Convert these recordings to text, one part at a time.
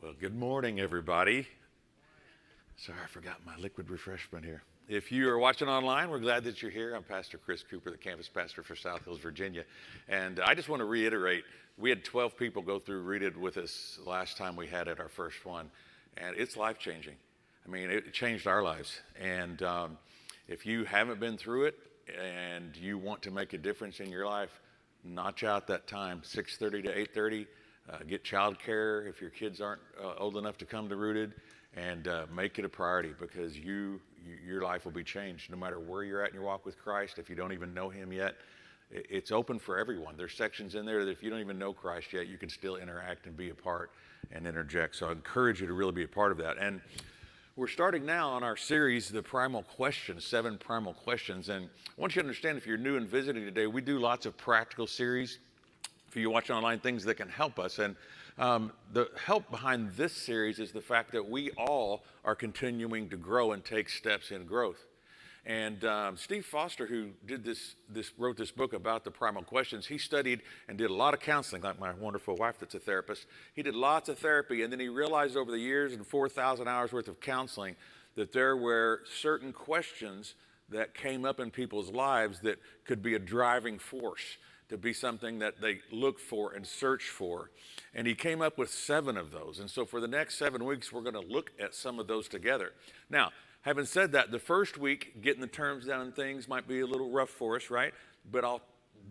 Well, good morning, everybody. Sorry, I forgot my liquid refreshment here. If you are watching online, we're glad that you're here. I'm Pastor Chris Cooper, the campus pastor for South Hills, Virginia. And I just want to reiterate, we had 12 people go through Read It with us last time we had it, our first one. And it's life-changing. I mean, it changed our lives. And if you haven't been through it and you want to make a difference in your life, notch out that time, 6:30 to 8:30. Get childcare if your kids aren't old enough to come to Rooted, and make it a priority, because your life will be changed no matter where you're at in your walk with Christ. If you don't even know him yet, it's open for everyone. There's sections in there that if you don't even know Christ yet, you can still interact and be a part and interject. So I encourage you to really be a part of that. And we're starting now on our series, The Primal Questions, 7 Primal Questions. And I want you to understand, if you're new and visiting today, we do lots of practical series for you watching online, things that can help us. And the help behind this series is the fact that we all are continuing to grow and take steps in growth. And Steve Foster, who did wrote this book about the primal questions, he studied and did a lot of counseling, like my wonderful wife that's a therapist. He did lots of therapy, and then he realized over the years and 4,000 hours worth of counseling that there were certain questions that came up in people's lives that could be a driving force, to be something that they look for and search for. And he came up with 7 of those. And so for the next 7 weeks, we're going to look at some of those together. Now, having said that, the first week, getting the terms down and things might be a little rough for us, right? But I'll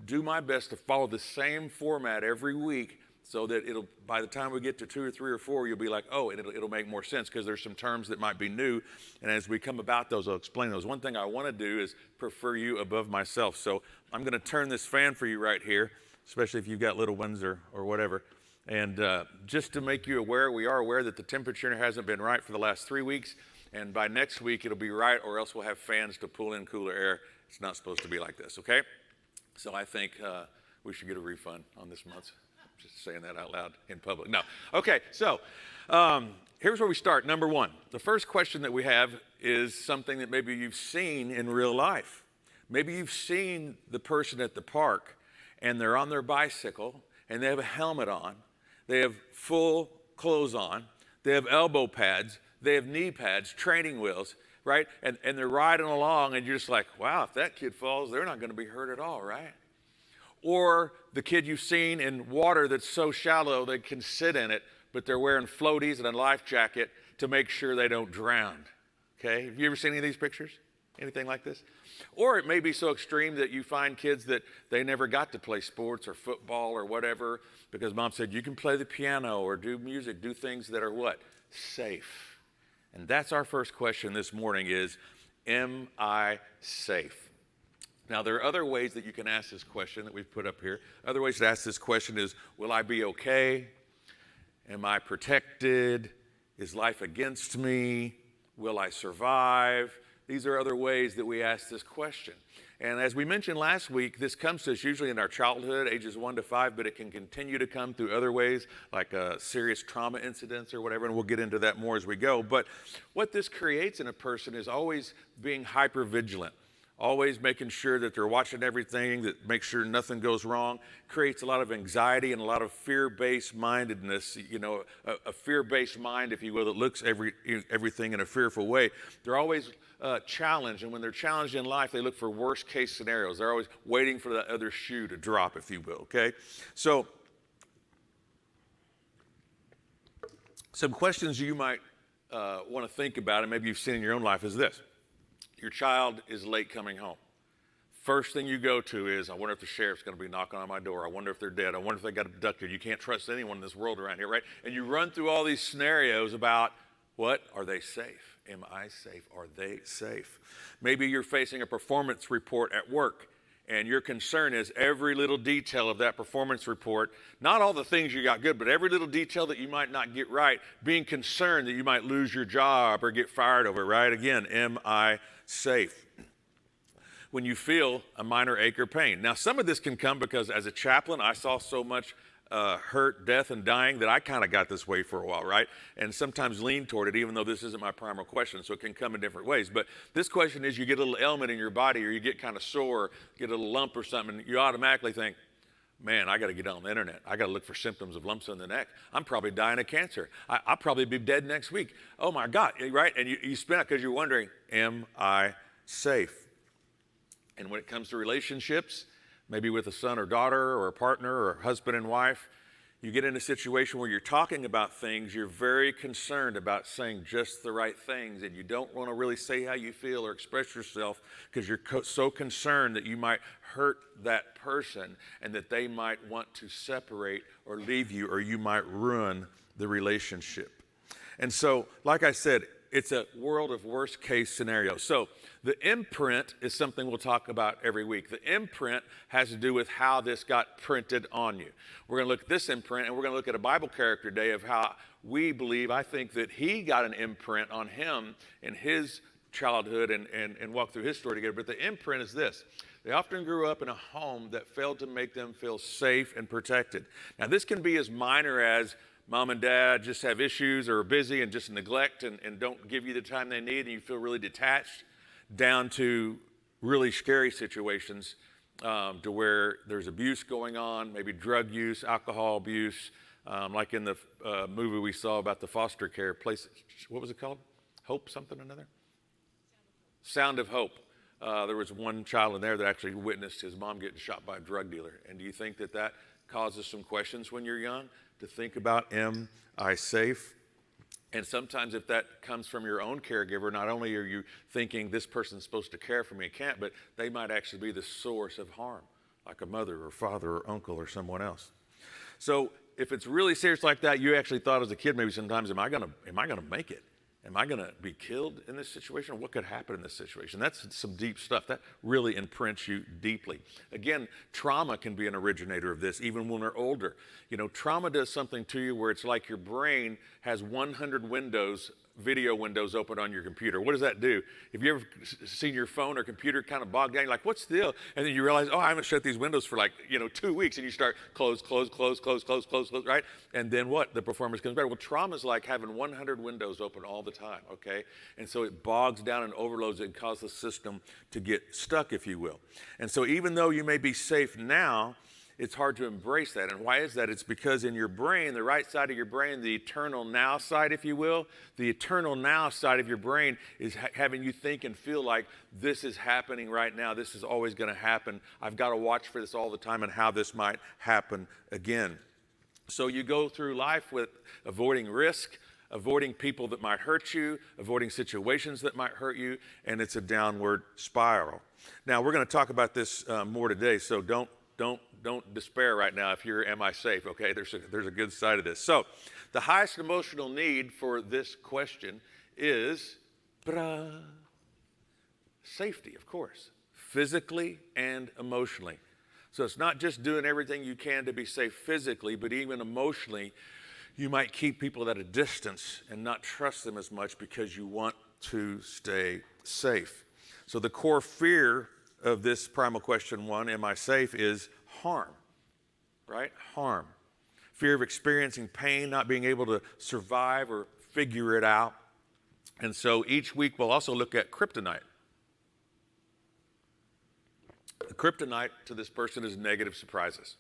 do my best to follow the same format every week, so that by the time we get to 2 or 3 or 4, you'll be like, oh, and it'll make more sense, because there's some terms that might be new. And as we come about those, I'll explain those. One thing I want to do is prefer you above myself. So I'm going to turn this fan for you right here, especially if you've got little ones or whatever. And just to make you aware, we are aware that the temperature hasn't been right for the last 3 weeks. And by next week, it'll be right, or else we'll have fans to pull in cooler air. It's not supposed to be like this, okay? So I think we should get a refund on this month's. Just saying that out loud in public. No. Okay, so here's where we start. Number 1, the first question that we have is something that maybe you've seen in real life. Maybe you've seen the person at the park, and they're on their bicycle, and they have a helmet on. They have full clothes on. They have elbow pads. They have knee pads, training wheels, right? And they're riding along, and you're just like, wow, if that kid falls, they're not going to be hurt at all, right? Or the kid you've seen in water that's so shallow they can sit in it, but they're wearing floaties and a life jacket to make sure they don't drown. Okay? Have you ever seen any of these pictures? Anything like this? Or it may be so extreme that you find kids that they never got to play sports or football or whatever, because mom said you can play the piano or do music, do things that are what? Safe. And that's our first question this morning is, am I safe? Now, there are other ways that you can ask this question that we've put up here. Other ways to ask this question is, will I be okay? Am I protected? Is life against me? Will I survive? These are other ways that we ask this question. And as we mentioned last week, this comes to us usually in our childhood, ages 1 to 5, but it can continue to come through other ways, like serious trauma incidents or whatever, and we'll get into that more as we go. But what this creates in a person is always being hypervigilant. Always making sure that they're watching everything, that make sure nothing goes wrong, creates a lot of anxiety and a lot of fear-based mindedness, a fear-based mind, if you will, that looks everything in a fearful way. They're always challenged, and when they're challenged in life, they look for worst-case scenarios. They're always waiting for that other shoe to drop, if you will, okay? So, some questions you might want to think about, and maybe you've seen in your own life, is this. Your child is late coming home. First thing you go to is, I wonder if the sheriff's going to be knocking on my door. I wonder if they're dead. I wonder if they got abducted. You can't trust anyone in this world around here, right? And you run through all these scenarios about, what? Are they safe? Am I safe? Are they safe? Maybe you're facing a performance report at work, and your concern is every little detail of that performance report, not all the things you got good, but every little detail that you might not get right, being concerned that you might lose your job or get fired over it, right? Again, am I safe? When you feel a minor ache or pain. Now, some of this can come because as a chaplain, I saw so much hurt, death, and dying that I kind of got this way for a while, right? And sometimes lean toward it, even though this isn't my primal question, so it can come in different ways. But this question is, you get a little ailment in your body, or you get kind of sore, get a little lump or something, you automatically think, Man, I got to get on the internet. I got to look for symptoms of lumps in the neck. I'm probably dying of cancer. I'll probably be dead next week. Oh my God, right? And you spin out because you're wondering, am I safe? And when it comes to relationships, maybe with a son or daughter or a partner or husband and wife, you get in a situation where you're talking about things, you're very concerned about saying just the right things, and you don't want to really say how you feel or express yourself because you're so concerned that you might hurt that person and that they might want to separate or leave you, or you might ruin the relationship. And so, like I said, it's a world of worst case scenarios. So the imprint is something we'll talk about every week. The imprint has to do with how this got printed on you. We're going to look at this imprint, and we're going to look at a Bible character today of how we believe, I think, that he got an imprint on him in his childhood and walk through his story together. But the imprint is this. They often grew up in a home that failed to make them feel safe and protected. Now, this can be as minor as mom and dad just have issues or are busy and just neglect and don't give you the time they need, and you feel really detached, down to really scary situations to where there's abuse going on, maybe drug use, alcohol abuse, like in the movie we saw about the foster care place. What was it called? Hope something or another? Sound of Hope. There was one child in there that actually witnessed his mom getting shot by a drug dealer. And do you think that that causes some questions when you're young to think about, am I safe? And sometimes if that comes from your own caregiver, not only are you thinking this person's supposed to care for me, can't, but they might actually be the source of harm, like a mother or father or uncle or someone else. So if it's really serious like that, you actually thought as a kid maybe sometimes, am I gonna make it? Am I gonna be killed in this situation? What could happen in this situation? That's some deep stuff. That really imprints you deeply. Again, trauma can be an originator of this, even when we're older. You know, trauma does something to you where it's like your brain has 100 video windows open on your computer. What does that do? Have you ever seen your phone or computer kind of bogged down? You're like, what's the deal? And then you realize, oh, I haven't shut these windows for 2 weeks. And you start close, right? And then what? The performance comes better. Well, trauma is like having 100 windows open all the time, okay? And so it bogs down and overloads it and causes the system to get stuck, if you will. And so even though you may be safe now, it's hard to embrace that. And why is that? It's because in your brain, the right side of your brain, the eternal now side, if you will, the eternal now side of your brain is having you think and feel like this is happening right now. This is always going to happen. I've got to watch for this all the time and how this might happen again. So you go through life with avoiding risk, avoiding people that might hurt you, avoiding situations that might hurt you, and it's a downward spiral. Now, we're going to talk about this more today, so don't despair right now if you're, am I safe? Okay, there's a good side of this. So the highest emotional need for this question is safety, of course, physically and emotionally. So it's not just doing everything you can to be safe physically, but even emotionally, you might keep people at a distance and not trust them as much because you want to stay safe. So the core fear of this primal question one, am I safe, is harm, right? Harm. Fear of experiencing pain, not being able to survive or figure it out. And so each week we'll also look at kryptonite. The kryptonite to this person is negative surprises.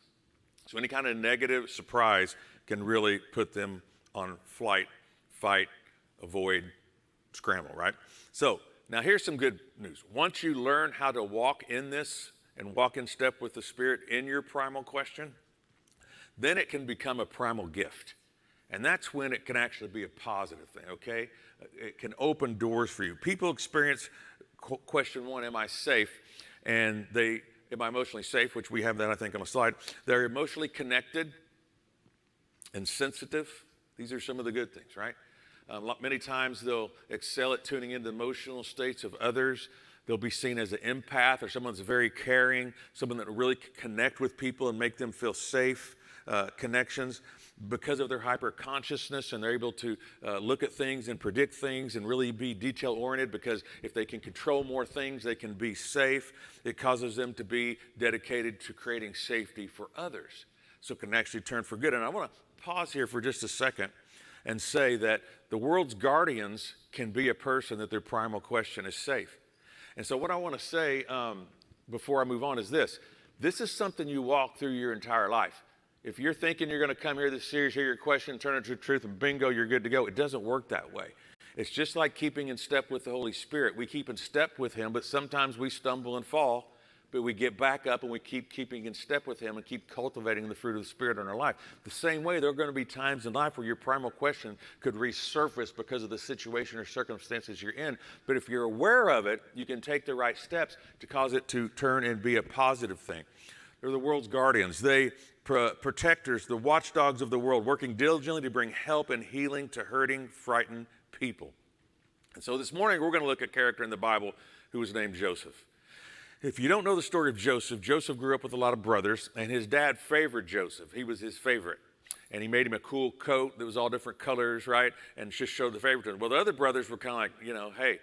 So any kind of negative surprise can really put them on flight, fight, avoid, scramble, right? So now here's some good news. Once you learn how to walk in this and walk in step with the Spirit in your primal question, then it can become a primal gift. And that's when it can actually be a positive thing, okay? It can open doors for you. People experience question one, am I safe? And am I emotionally safe? Which we have that, I think, on the slide. They're emotionally connected and sensitive. These are some of the good things, right? Many times they'll excel at tuning into the emotional states of others. They'll be seen as an empath or someone that's very caring, someone that will really connect with people and make them feel safe connections because of their hyper-consciousness, and they're able to look at things and predict things and really be detail-oriented because if they can control more things, they can be safe. It causes them to be dedicated to creating safety for others. So it can actually turn for good. And I want to pause here for just a second and say that the world's guardians can be a person that their primal question is safe. And so what I want to say before I move on is this. This is something you walk through your entire life. If you're thinking you're going to come here this series, hear your question, turn it to truth, and bingo, you're good to go. It doesn't work that way. It's just like keeping in step with the Holy Spirit. We keep in step with him, but sometimes we stumble and fall. But we get back up and we keep keeping in step with him and keep cultivating the fruit of the Spirit in our life. The same way, there are going to be times in life where your primal question could resurface because of the situation or circumstances you're in. But if you're aware of it, you can take the right steps to cause it to turn and be a positive thing. They're the world's guardians. They protectors, the watchdogs of the world, working diligently to bring help and healing to hurting, frightened people. And so this morning, we're going to look at a character in the Bible who was named Joseph. If you don't know the story of Joseph, Joseph grew up with a lot of brothers, and his dad favored Joseph. He was his favorite. And he made him a cool coat that was all different colors, right? And just showed the favoritism. Well, the other brothers were kind of like, hey,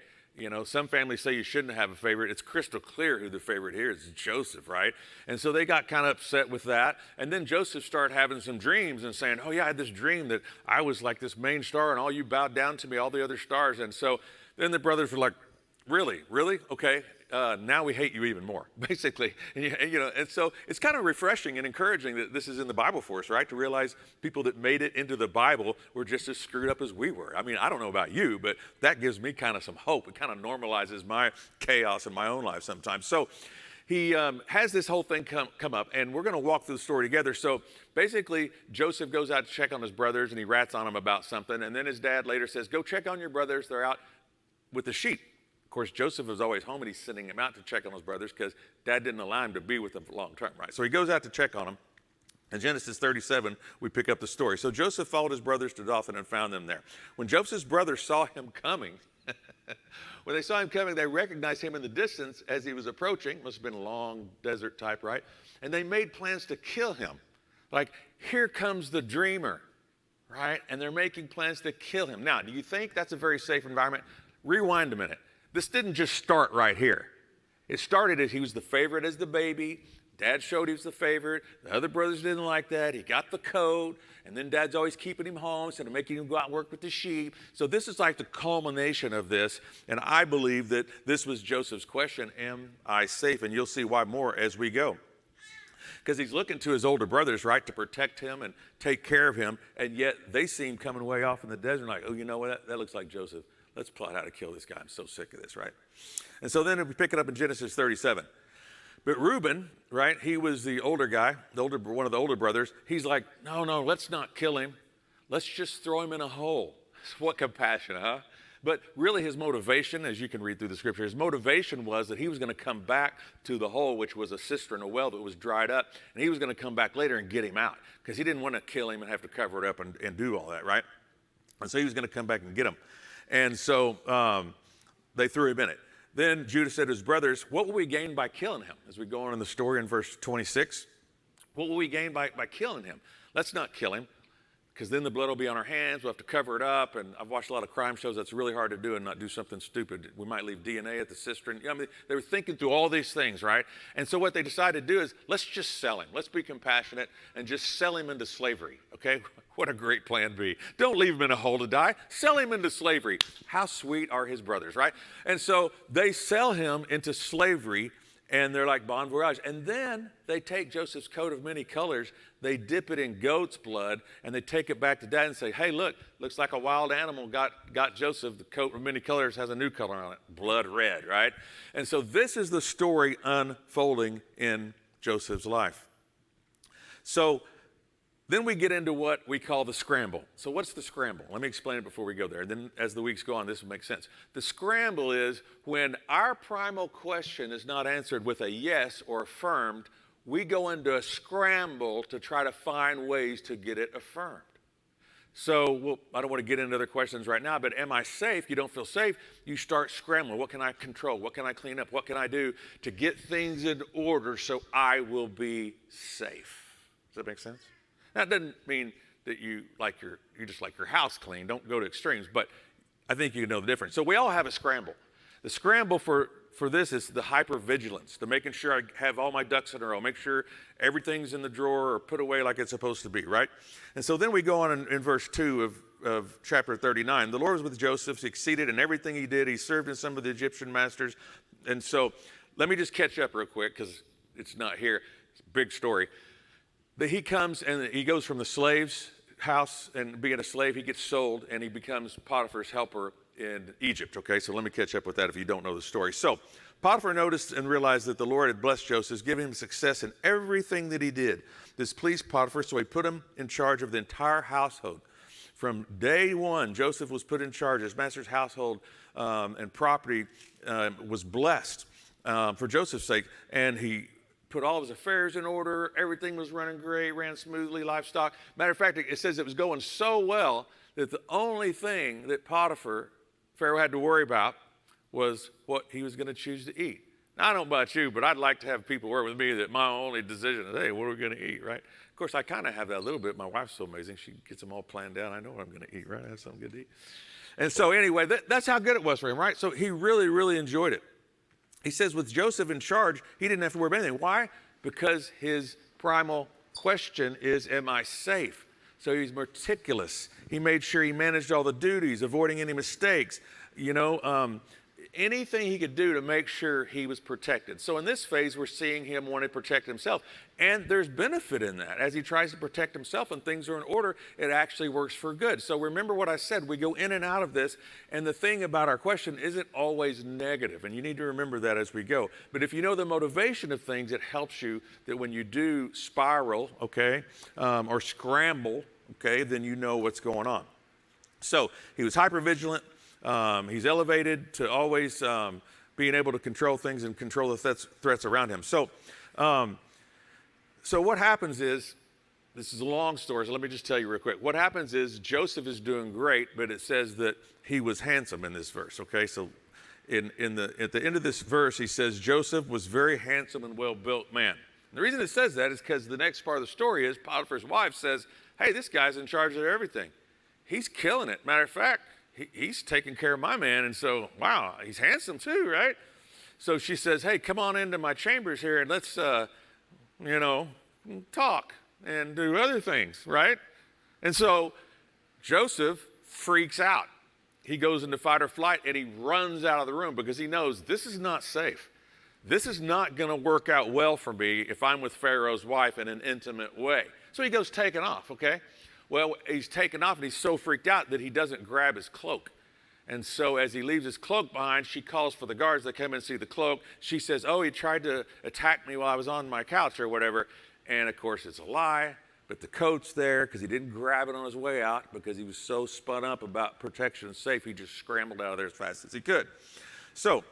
some families say you shouldn't have a favorite. It's crystal clear who the favorite here is. It's Joseph, right? And so they got kind of upset with that. And then Joseph started having some dreams and saying, oh, yeah, I had this dream that I was like this main star, and all you bowed down to me, all the other stars. And so then the brothers were like, really? Okay. Now we hate you even more, basically. And so it's kind of refreshing and encouraging that this is in the Bible for us, right? To realize people that made it into the Bible were just as screwed up as we were. I mean, I don't know about you, but that gives me kind of some hope. It kind of normalizes my chaos in my own life sometimes. So he has this whole thing come up, and we're going to walk through the story together. So basically, Joseph goes out to check on his brothers, and he rats on them about something. And then his dad later says, go check on your brothers. They're out with the sheep. Of course, Joseph was always home, and he's sending him out to check on his brothers because dad didn't allow him to be with them for long term, right? So he goes out to check on them. In Genesis 37, we pick up the story. So Joseph followed his brothers to Dothan and found them there. When Joseph's brothers saw him coming, they recognized him in the distance as he was approaching. Must have been a long desert type, right? And they made plans to kill him. Like, here comes the dreamer, right? And they're making plans to kill him. Now, do you think that's a very safe environment? Rewind a minute. This didn't just start right here. It started as he was the favorite as the baby. Dad showed he was the favorite. The other brothers didn't like that. He got the coat, and then Dad's always keeping him home instead of making him go out and work with the sheep. So this is like the culmination of this, and I believe that this was Joseph's question, am I safe? And you'll see why more as we go. Because he's looking to his older brothers, right, to protect him and take care of him, and yet they seem coming way off in the desert like, oh, you know what, that looks like Joseph. Let's plot how to kill this guy. I'm so sick of this, right? And so then we pick it up in Genesis 37. But Reuben, right, he was the older guy, one of the older brothers. He's like, no, let's not kill him. Let's just throw him in a hole. What compassion, huh? But really his motivation, as you can read through the scripture, his motivation was that he was going to come back to the hole, which was a cistern, a well that was dried up, and he was going to come back later and get him out because he didn't want to kill him and have to cover it up and do all that, right? And so he was going to come back and get him. And so they threw him in it. Then Judah said to his brothers, what will we gain by killing him? As we go on in the story in verse 26, what will we gain by killing him? Let's not kill him, because then the blood will be on our hands. We'll have to cover it up. And I've watched a lot of crime shows. That's really hard to do and not do something stupid. We might leave DNA at the cistern. I mean, they were thinking through all these things, right? And so what they decided to do is, let's just sell him. Let's be compassionate and just sell him into slavery, okay? What a great plan B. Don't leave him in a hole to die. Sell him into slavery. How sweet are his brothers, right? And so they sell him into slavery, and they're like bon voyage. And then they take Joseph's coat of many colors, they dip it in goat's blood, and they take it back to dad and say, hey, look, looks like a wild animal got Joseph. The coat of many colors has a new color on it, blood red, right? And so this is the story unfolding in Joseph's life. So then we get into what we call the scramble. So what's the scramble? Let me explain it before we go there. Then as the weeks go on, this will make sense. The scramble is when our primal question is not answered with a yes or affirmed, we go into a scramble to try to find ways to get it affirmed. So I don't want to get into other questions right now, but am I safe? You don't feel safe. You start scrambling. What can I control? What can I clean up? What can I do to get things in order so I will be safe? Does that make sense? That doesn't mean that you just like your house clean. Don't go to extremes, but I think you know the difference. So we all have a scramble. The scramble for this is the hypervigilance, the making sure I have all my ducks in a row, make sure everything's in the drawer or put away like it's supposed to be, right? And so then we go on in verse 2 of chapter 39. The Lord was with Joseph, succeeded in everything he did. He served in some of the Egyptian masters. And so let me just catch up real quick because it's not here. It's a big story. That he comes and he goes from the slave's house and being a slave, he gets sold and he becomes Potiphar's helper in Egypt. Okay, so let me catch up with that if you don't know the story. So Potiphar noticed and realized that the Lord had blessed Joseph, giving him success in everything that he did. This pleased Potiphar, so he put him in charge of the entire household. From day one, Joseph was put in charge. His master's household and property was blessed for Joseph's sake, and he put all of his affairs in order. Everything was running great, ran smoothly, livestock. Matter of fact, it says it was going so well that the only thing that Pharaoh had to worry about was what he was going to choose to eat. Now, I don't know about you, but I'd like to have people work with me that my only decision is, hey, what are we going to eat, right? Of course, I kind of have that a little bit. My wife's so amazing. She gets them all planned out. I know what I'm going to eat, right? I have something good to eat. And so anyway, that's how good it was for him, right? So he really, really enjoyed it. He says with Joseph in charge, he didn't have to worry about anything. Why? Because his primal question is, am I safe? So he's meticulous. He made sure he managed all the duties, avoiding any mistakes. Anything he could do to make sure he was protected. So in this phase, we're seeing him want to protect himself. And there's benefit in that. As he tries to protect himself and things are in order, it actually works for good. So remember what I said, we go in and out of this. And the thing about our question isn't always negative. And you need to remember that as we go. But if you know the motivation of things, it helps you that when you do spiral, okay, or scramble, okay, then you know what's going on. So he was hypervigilant. He's elevated to always being able to control things and control the threats around him. So what happens is, this is a long story, so let me just tell you real quick. What happens is Joseph is doing great, but it says that he was handsome in this verse, okay? So at the end of this verse, he says, Joseph was very handsome and well-built man. And the reason it says that is because the next part of the story is Potiphar's wife says, hey, this guy's in charge of everything. He's killing it. Matter of fact, he's taking care of my man, and so, wow, he's handsome too, right? So she says, hey, come on into my chambers here, and let's, talk and do other things, right? And so Joseph freaks out. He goes into fight or flight, and he runs out of the room because he knows this is not safe. This is not going to work out well for me if I'm with Pharaoh's wife in an intimate way. So he goes taking off, okay? Well, he's taken off and he's so freaked out that he doesn't grab his cloak. And so as he leaves his cloak behind, she calls for the guards. They come in and see the cloak. She says, oh, he tried to attack me while I was on my couch or whatever. And of course, it's a lie. But the coat's there because he didn't grab it on his way out because he was so spun up about protection and safe. He just scrambled out of there as fast as he could. So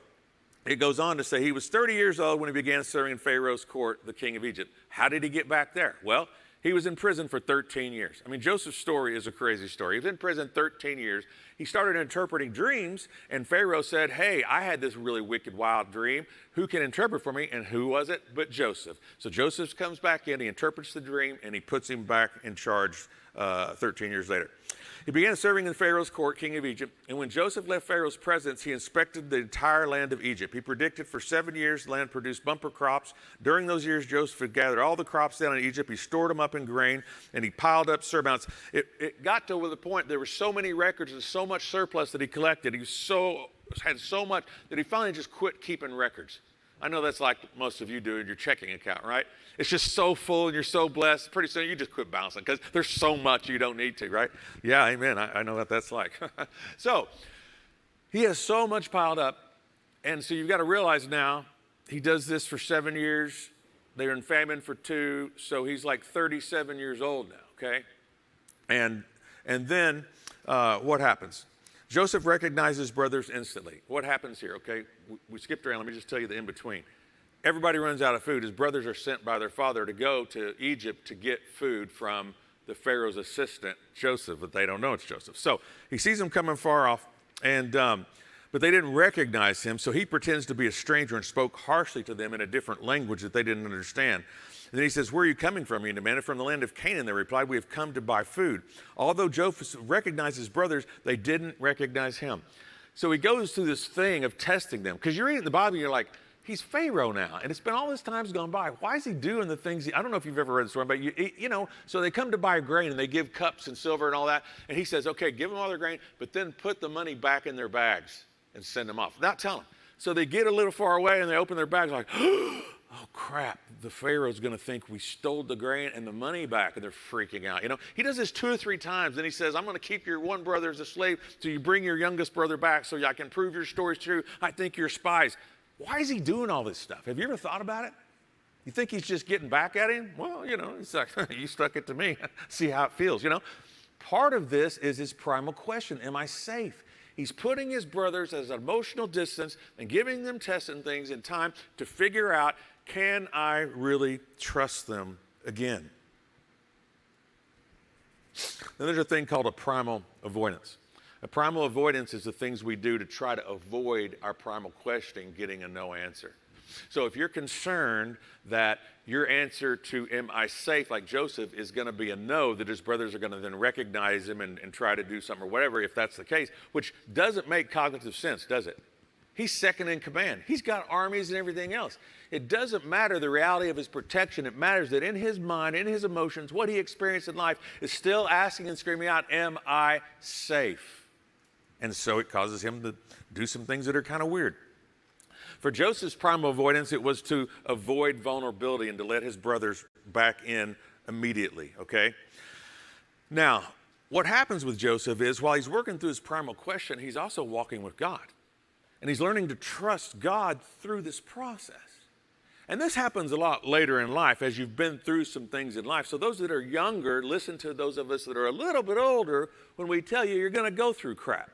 it goes on to say he was 30 years old when he began serving in Pharaoh's court, the king of Egypt. How did he get back there? Well, he was in prison for 13 years. I mean, Joseph's story is a crazy story. He was in prison 13 years. He started interpreting dreams, and Pharaoh said, hey, I had this really wicked, wild dream. Who can interpret for me? And who was it? But Joseph. So Joseph comes back in, he interprets the dream, and he puts him back in charge 13 years later. He began serving in Pharaoh's court, king of Egypt, and when Joseph left Pharaoh's presence, he inspected the entire land of Egypt. He predicted for 7 years the land produced bumper crops. During those years, Joseph had gathered all the crops down in Egypt. He stored them up in grain, and he piled up surmounts. It got to the point there were so many records and so much surplus that he collected. He had so much that he finally just quit keeping records. I know that's like most of you do in your checking account, right? It's just so full and you're so blessed. Pretty soon you just quit bouncing because there's so much you don't need to, right? Yeah, amen. I know what that's like. So he has so much piled up. And so you've got to realize now he does this for 7 years. They're in famine for 2. So he's like 37 years old now, okay? And then what happens? Joseph recognizes his brothers instantly. What happens here, okay? We skipped around. Let me just tell you the in-between. Everybody runs out of food. His brothers are sent by their father to go to Egypt to get food from the Pharaoh's assistant, Joseph, but they don't know it's Joseph. So he sees them coming far off, but they didn't recognize him, so he pretends to be a stranger and spoke harshly to them in a different language that they didn't understand. And then he says, where are you coming from? He demanded. From the land of Canaan, they replied, we have come to buy food. Although Joseph recognized his brothers, they didn't recognize him. So he goes through this thing of testing them. Because you're reading the Bible and you're like, he's Pharaoh now. And it's been all this time's gone by. Why is he doing the things? I don't know if you've ever read the story, but so they come to buy grain and they give cups and silver and all that. And he says, okay, give them all their grain, but then put the money back in their bags and send them off. Without telling them. So they get a little far away and they open their bags like, oh crap, the Pharaoh's going to think we stole the grain and the money back, and they're freaking out. He does this 2 or 3 times. Then he says, I'm going to keep your one brother as a slave till you bring your youngest brother back so I can prove your story's true. I think you're spies. Why is he doing all this stuff? Have you ever thought about it? You think he's just getting back at him? Well, he's like, you stuck it to me. See how it feels, Part of this is his primal question, am I safe? He's putting his brothers as an emotional distance and giving them tests and things in time to figure out, can I really trust them again? Then there's a thing called a primal avoidance. A primal avoidance is the things we do to try to avoid our primal questioning getting a no answer. So if you're concerned that your answer to am I safe, like Joseph, is going to be a no, that his brothers are going to then recognize him and try to do something or whatever, if that's the case, which doesn't make cognitive sense, does it? He's second in command. He's got armies and everything else. It doesn't matter the reality of his protection. It matters that in his mind, in his emotions, what he experienced in life is still asking and screaming out, am I safe? And so it causes him to do some things that are kind of weird. For Joseph's primal avoidance, it was to avoid vulnerability and to let his brothers back in immediately, okay? Now, what happens with Joseph is while he's working through his primal question, he's also walking with God. And he's learning to trust God through this process. And this happens a lot later in life as you've been through some things in life. So those that are younger, listen to those of us that are a little bit older when we tell you you're going to go through crap.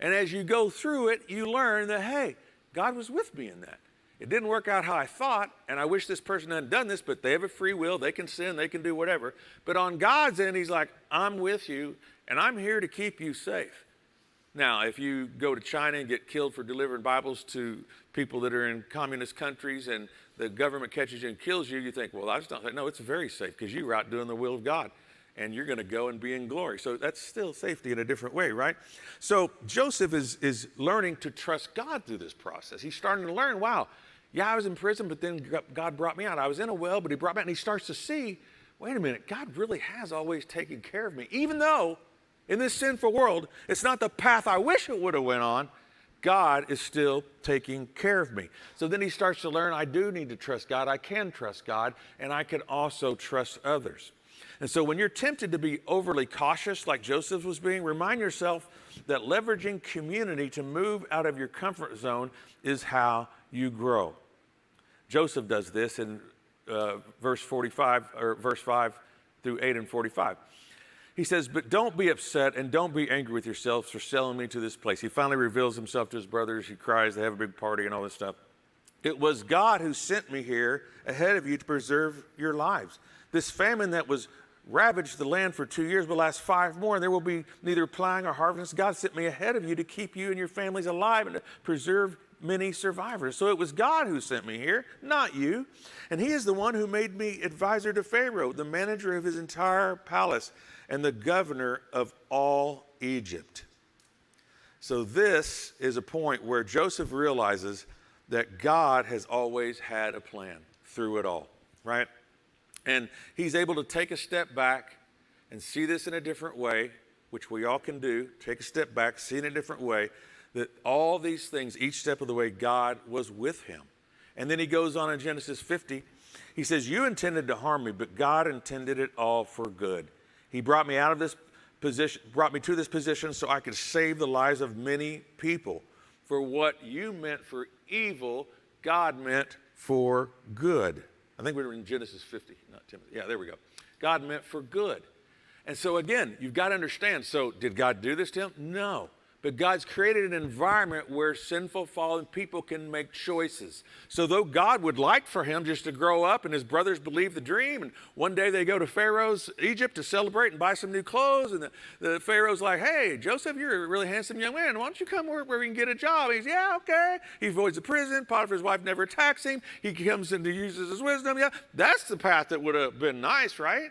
And as you go through it, you learn that, hey, God was with me in that. It didn't work out how I thought, and I wish this person hadn't done this, but they have a free will. They can sin. They can do whatever. But on God's end, he's like, I'm with you, and I'm here to keep you safe. Now, if you go to China and get killed for delivering Bibles to people that are in communist countries and the government catches you and kills you, you think, well, that's not, no, it's very safe because you were out doing the will of God. And you're going to go and be in glory. So that's still safety in a different way, right? So Joseph is learning to trust God through this process. He's starting to learn, wow, yeah, I was in prison, but then God brought me out. I was in a well, but he brought me out. And he starts to see, wait a minute, God really has always taken care of me. Even though in this sinful world, it's not the path I wish it would have went on, God is still taking care of me. So then he starts to learn, I do need to trust God. I can trust God, and I can also trust others. And so when you're tempted to be overly cautious like Joseph was being, remind yourself that leveraging community to move out of your comfort zone is how you grow. Joseph does this in verse 5 through 8 and 45. He says, but don't be upset and don't be angry with yourselves for selling me to this place. He finally reveals himself to his brothers. He cries. They have a big party and all this stuff. It was God who sent me here ahead of you to preserve your lives. This famine that was ravaged the land for 2 years will last 5 more, and there will be neither plowing or harvest. God sent me ahead of you to keep you and your families alive and to preserve many survivors. So it was God who sent me here, not you. And he is the one who made me advisor to Pharaoh, the manager of his entire palace, and the governor of all Egypt. So this is a point where Joseph realizes that God has always had a plan through it all, right? And he's able to take a step back and see this in a different way, which we all can do. Take a step back, see in a different way, that all these things, each step of the way, God was with him. And then he goes on in Genesis 50. He says, you intended to harm me, but God intended it all for good. He brought me out of this position, brought me to this position so I could save the lives of many people. For what you meant for evil, God meant for good. I think we were in Genesis 50, not Timothy. Yeah, there we go. God meant for good. And so again, you've got to understand, so did God do this to him? No. But God's created an environment where sinful, fallen people can make choices. So though God would like for him just to grow up and his brothers believe the dream, and one day they go to Pharaoh's Egypt to celebrate and buy some new clothes, and the Pharaoh's like, hey, Joseph, you're a really handsome young man. Why don't you come where we can get a job? And he's, yeah, okay. He avoids the prison. Potiphar's wife never attacks him. He comes and uses his wisdom. Yeah, that's the path that would have been nice, right?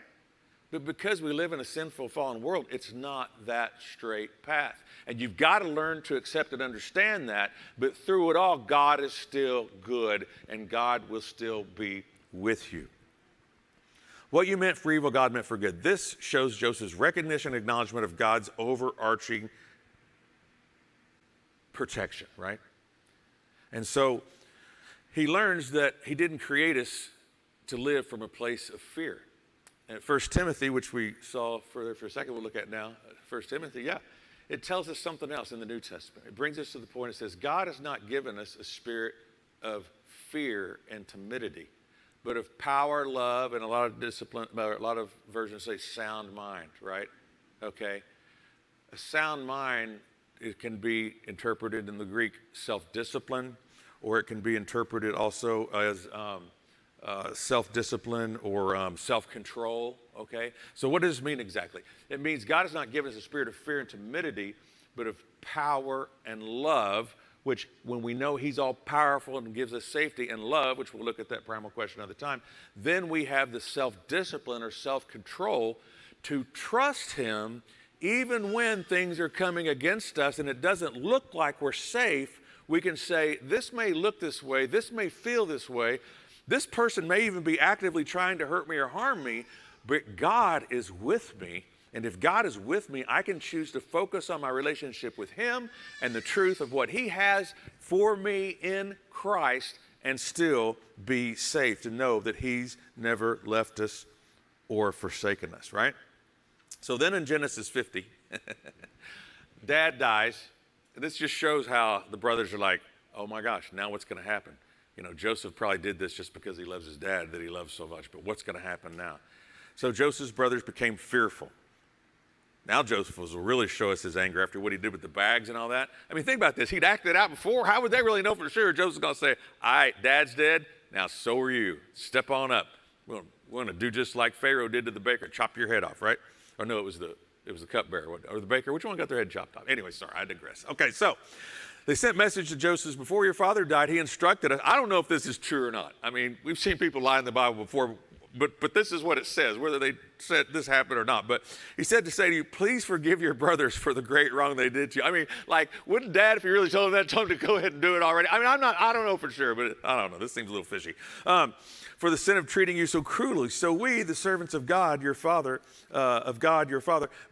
But because we live in a sinful, fallen world, it's not that straight path. And you've got to learn to accept and understand that. But through it all, God is still good, and God will still be with you. What you meant for evil, God meant for good. This shows Joseph's recognition and acknowledgement of God's overarching protection, right? And so he learns that he didn't create us to live from a place of fear. And 1 Timothy, which we saw for a second, we'll look at now, 1 Timothy, it tells us something else in the New Testament. It brings us to the point, it says, God has not given us a spirit of fear and timidity, but of power, love, and a lot of discipline. A lot of versions say sound mind, right? Okay. A sound mind, it can be interpreted in the Greek self-discipline, or it can be interpreted also as self-discipline or self-control, okay? So what does this mean exactly? It means God has not given us a spirit of fear and timidity, but of power and love, which when we know he's all powerful and gives us safety and love, which we'll look at that primal question another time, then we have the self-discipline or self-control to trust him even when things are coming against us and it doesn't look like we're safe. We can say, this may look this way, this may feel this way, this person may even be actively trying to hurt me or harm me, but God is with me. And if God is with me, I can choose to focus on my relationship with him and the truth of what he has for me in Christ and still be safe to know that he's never left us or forsaken us, right? So then in Genesis 50, Dad dies. And this just shows how the brothers are like, oh my gosh, now what's going to happen? You know, Joseph probably did this just because he loves his dad that he loves so much, but what's going to happen now? So Joseph's brothers became fearful. Now Joseph will really show us his anger after what he did with the bags and all that. I mean, think about this. He'd acted out before. How would they really know for sure? Joseph's going to say, all right, Dad's dead. Now so are you. Step on up. We're going to do just like Pharaoh did to the baker, chop your head off, right? Or no, it was the cupbearer or the baker. Which one got their head chopped off? Anyway, sorry, I digress. Okay, so they sent message to Joseph, before your father died, he instructed us. I don't know if this is true or not. I mean, we've seen people lie in the Bible before, but this is what it says, whether they said this happened or not. But he said to say to you, please forgive your brothers for the great wrong they did to you. I mean, like, wouldn't Dad, if he really told him that, told him to go ahead and do it already? I mean, I don't know for sure, but I don't know. This seems a little fishy. For the sin of treating you so cruelly. So we, the servants of God, your father,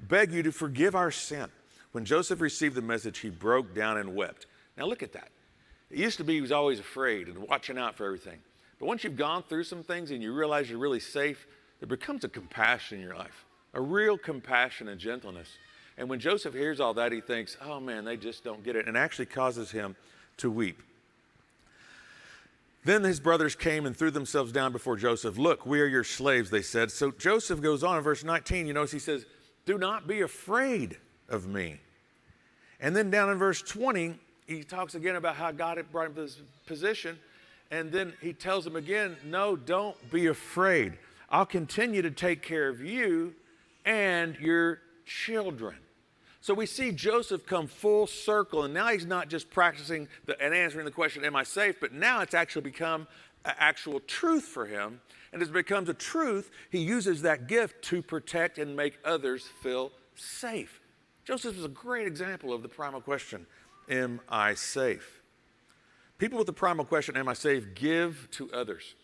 beg you to forgive our sin. When Joseph received the message, he broke down and wept. Now look at that. It used to be he was always afraid and watching out for everything. But once you've gone through some things and you realize you're really safe, there becomes a compassion in your life, a real compassion and gentleness. And when Joseph hears all that, he thinks, oh man, they just don't get it, and actually causes him to weep. Then his brothers came and threw themselves down before Joseph. Look, we are your slaves, they said. So Joseph goes on in verse 19, you notice he says, do not be afraid of me. And then down in verse 20, he talks again about how God had brought him to this position. And then he tells them again, no, don't be afraid. I'll continue to take care of you and your children. So we see Joseph come full circle, and now he's not just practicing and answering the question, am I safe? But now it's actually become an actual truth for him. And as it becomes a truth, he uses that gift to protect and make others feel safe. Joseph is a great example of the primal question, am I safe? People with the primal question, am I safe, give to others,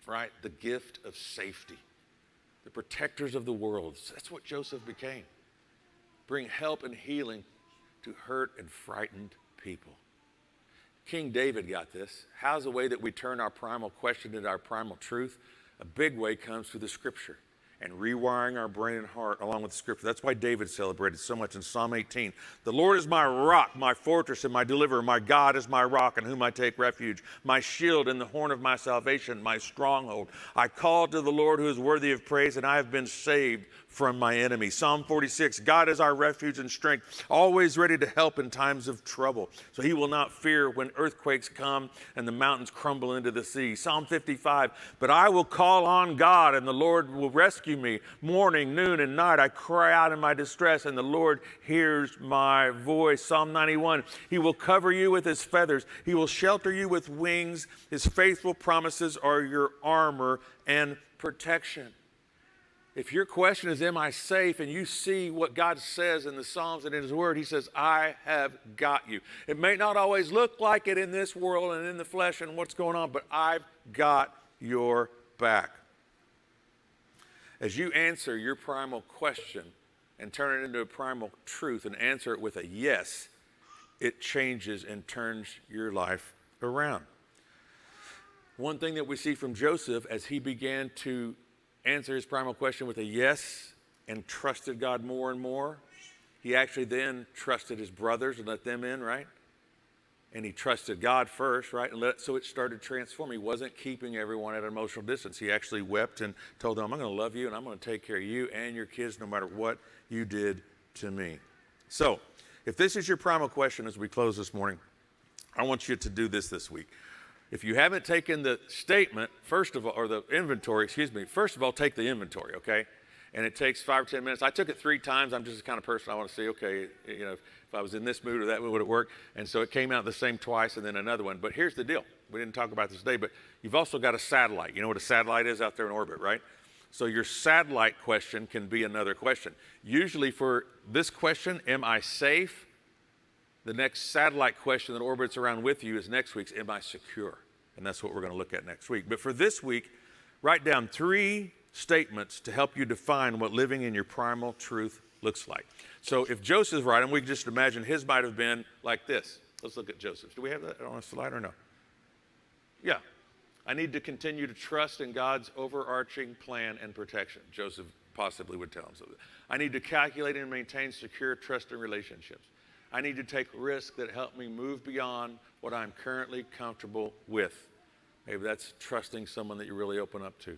right? The gift of safety. The protectors of the world. That's what Joseph became. Bring help and healing to hurt and frightened people. King David got this. How's the way that we turn our primal question into our primal truth? A big way comes through the scripture and rewiring our brain and heart along with the scripture. That's why David celebrated so much in Psalm 18. The Lord is my rock, my fortress, and my deliverer. My God is my rock in whom I take refuge. My shield and the horn of my salvation, my stronghold. I called to the Lord who is worthy of praise, and I have been saved from my enemy. Psalm 46, God is our refuge and strength, always ready to help in times of trouble. So he will not fear when earthquakes come and the mountains crumble into the sea. Psalm 55, but I will call on God and the Lord will rescue me. Morning, noon, and night I cry out in my distress and the Lord hears my voice. Psalm 91, he will cover you with his feathers. He will shelter you with wings. His faithful promises are your armor and protection. If your question is, am I safe? And you see what God says in the Psalms and in his word, he says, I have got you. It may not always look like it in this world and in the flesh and what's going on, but I've got your back. As you answer your primal question and turn it into a primal truth and answer it with a yes, it changes and turns your life around. One thing that we see from Joseph as he began to answer his primal question with a yes and trusted God more and more, he actually then trusted his brothers and let them in, right? And he trusted God first, right? So it started transforming. He wasn't keeping everyone at an emotional distance. He actually wept and told them, I'm going to love you and I'm going to take care of you and your kids no matter what you did to me. So if this is your primal question as we close this morning, I want you to do this week. If you haven't taken the statement, first of all, or the inventory, first of all, take the inventory, okay? And it takes 5 or 10 minutes. I took it 3 times. I'm just the kind of person I want to see, okay, if I was in this mood or that mood, would it work? And so it came out the same twice and then another one. But here's the deal. We didn't talk about this today, but you've also got a satellite. You know what a satellite is out there in orbit, right? So your satellite question can be another question. Usually for this question, am I safe? The next satellite question that orbits around with you is next week's, am I secure? And that's what we're going to look at next week. But for this week, write down 3 statements to help you define what living in your primal truth looks like. So if Joseph's writing, we can just imagine his might have been like this. Let's look at Joseph's. Do we have that on a slide or no? Yeah. I need to continue to trust in God's overarching plan and protection. Joseph possibly would tell him so. I need to calculate and maintain secure, trusting relationships. I need to take risks that help me move beyond what I'm currently comfortable with. Maybe that's trusting someone that you really open up to.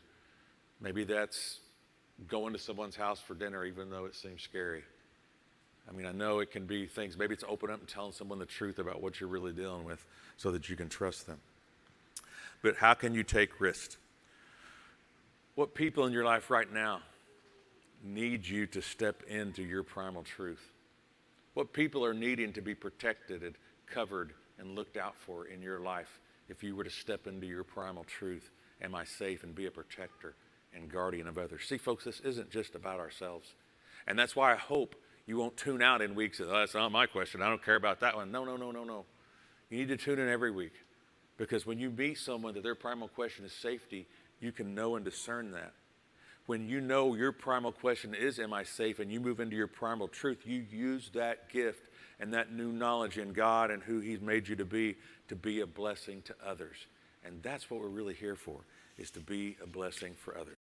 Maybe that's going to someone's house for dinner even though it seems scary. I mean, I know it can be things. Maybe it's open up and telling someone the truth about what you're really dealing with so that you can trust them. But how can you take risks? What people in your life right now need you to step into your primal truth? What people are needing to be protected and covered and looked out for in your life if you were to step into your primal truth? Am I safe? And be a protector and guardian of others. See, folks, this isn't just about ourselves. And that's why I hope you won't tune out in weeks that, oh, that's not my question. I don't care about that one. No. You need to tune in every week. Because when you meet someone that their primal question is safety, you can know and discern that. When you know your primal question is, am I safe? And you move into your primal truth, you use that gift and that new knowledge in God and who He's made you to be a blessing to others. And that's what we're really here for, is to be a blessing for others.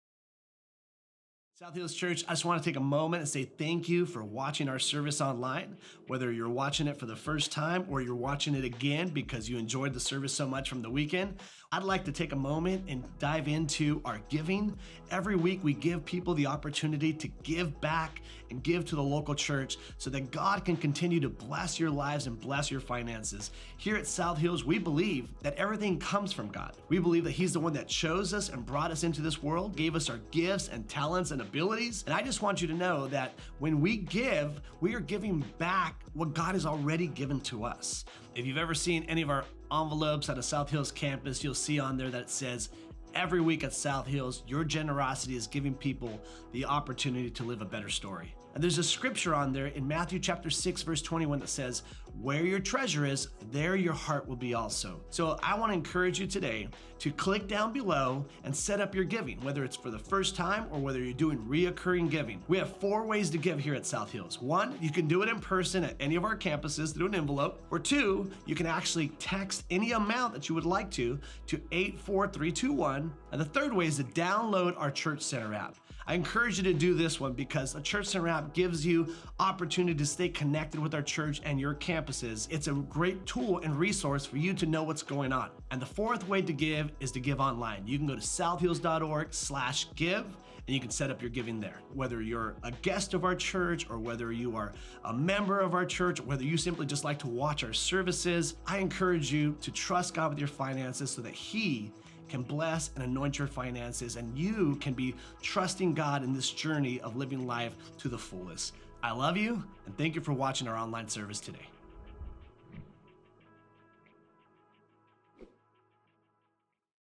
South Hills Church, I just want to take a moment and say thank you for watching our service online. Whether you're watching it for the first time or you're watching it again because you enjoyed the service so much from the weekend, I'd like to take a moment and dive into our giving. Every week we give people the opportunity to give back and give to the local church so that God can continue to bless your lives and bless your finances. Here at South Hills, we believe that everything comes from God. We believe that He's the one that chose us and brought us into this world, gave us our gifts and talents and abilities. And I just want you to know that when we give, we are giving back what God has already given to us. If you've ever seen any of our envelopes at a South Hills campus, you'll see on there that it says, every week at South Hills, your generosity is giving people the opportunity to live a better story. And there's a scripture on there in Matthew chapter 6, verse 21 that says, where your treasure is, there your heart will be also. So I want to encourage you today to click down below and set up your giving, whether it's for the first time or whether you're doing reoccurring giving. We have 4 ways to give here at South Hills. 1, you can do it in person at any of our campuses through an envelope. Or 2, you can actually text any amount that you would like to 84321. And the 3rd way is to download our Church Center app. I encourage you to do this one because the Church Center app gives you opportunity to stay connected with our church and your campuses. It's a great tool and resource for you to know what's going on. And the 4th way to give is to give online. You can go to southhills.org/give and you can set up your giving there. Whether you're a guest of our church or whether you are a member of our church, or whether you simply just like to watch our services, I encourage you to trust God with your finances so that He can bless and anoint your finances, and you can be trusting God in this journey of living life to the fullest. I love you, and thank you for watching our online service today.